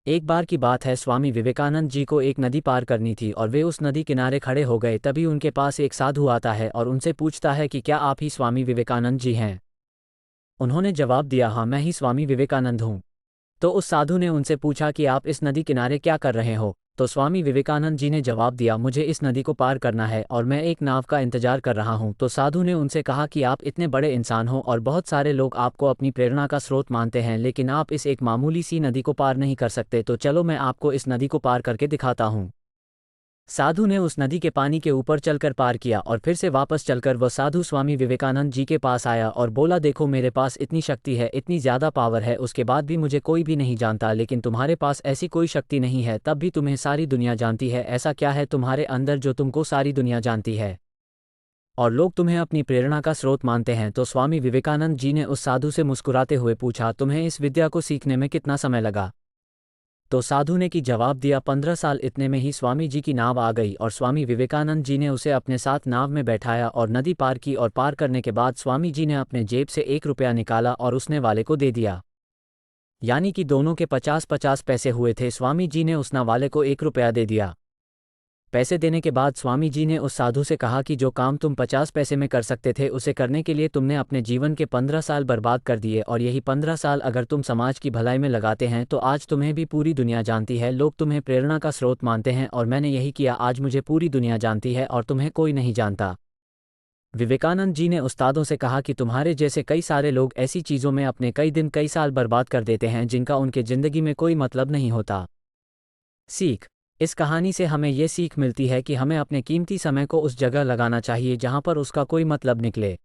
एक बार की बात है, स्वामी विवेकानंद जी को एक नदी पार करनी थी और वे उस नदी किनारे खड़े हो गए। तभी उनके पास एक साधु आता है और उनसे पूछता है कि क्या आप ही स्वामी विवेकानंद जी हैं। उन्होंने जवाब दिया, हाँ मैं ही स्वामी विवेकानंद हूँ। तो उस साधु ने उनसे पूछा कि आप इस नदी किनारे क्या कर रहे हो। तो स्वामी विवेकानंद जी ने जवाब दिया, मुझे इस नदी को पार करना है और मैं एक नाव का इंतजार कर रहा हूं। तो साधु ने उनसे कहा कि आप इतने बड़े इंसान हो और बहुत सारे लोग आपको अपनी प्रेरणा का स्रोत मानते हैं, लेकिन आप इस एक मामूली सी नदी को पार नहीं कर सकते। तो चलो मैं आपको इस नदी को पार करके दिखाता हूं। साधु ने उस नदी के पानी के ऊपर चलकर पार किया और फिर से वापस चलकर वह साधु स्वामी विवेकानंद जी के पास आया और बोला, देखो मेरे पास इतनी शक्ति है, इतनी ज़्यादा पावर है, उसके बाद भी मुझे कोई भी नहीं जानता, लेकिन तुम्हारे पास ऐसी कोई शक्ति नहीं है, तब भी तुम्हें सारी दुनिया जानती है। ऐसा क्या है तुम्हारे अंदर जो तुमको सारी दुनिया जानती है और लोग तुम्हें अपनी प्रेरणा का स्रोत मानते हैं। तो स्वामी विवेकानंद जी ने उस साधु से मुस्कुराते हुए पूछा, तुम्हें इस विद्या को सीखने में कितना समय लगा। तो साधु ने की जवाब दिया, 15 साल। इतने में ही स्वामी जी की नाव आ गई और स्वामी विवेकानंद जी ने उसे अपने साथ नाव में बैठाया और नदी पार की। और पार करने के बाद स्वामी जी ने अपने जेब से 1 रुपया निकाला और उसने वाले को दे दिया। यानी कि दोनों के 50-50 पैसे हुए थे। स्वामी जी ने उस नावाले को 1 रुपया दे दिया। पैसे देने के बाद स्वामी जी ने उस साधु से कहा कि जो काम तुम 50 पैसे में कर सकते थे, उसे करने के लिए तुमने अपने जीवन के 15 साल बर्बाद कर दिए, और यही 15 साल अगर तुम समाज की भलाई में लगाते हैं तो आज तुम्हें भी पूरी दुनिया जानती है, लोग तुम्हें प्रेरणा का स्रोत मानते हैं। और मैंने यही किया, आज मुझे पूरी दुनिया जानती है और तुम्हें कोई नहीं जानता। विवेकानंद जी ने उस्तादों से कहा कि तुम्हारे जैसे कई सारे लोग ऐसी चीज़ों में अपने कई दिन कई साल बर्बाद कर देते हैं जिनका उनके ज़िंदगी में कोई मतलब नहीं होता। सीख। इस कहानी से हमें ये सीख मिलती है कि हमें अपने कीमती समय को उस जगह लगाना चाहिए जहाँ पर उसका कोई मतलब निकले।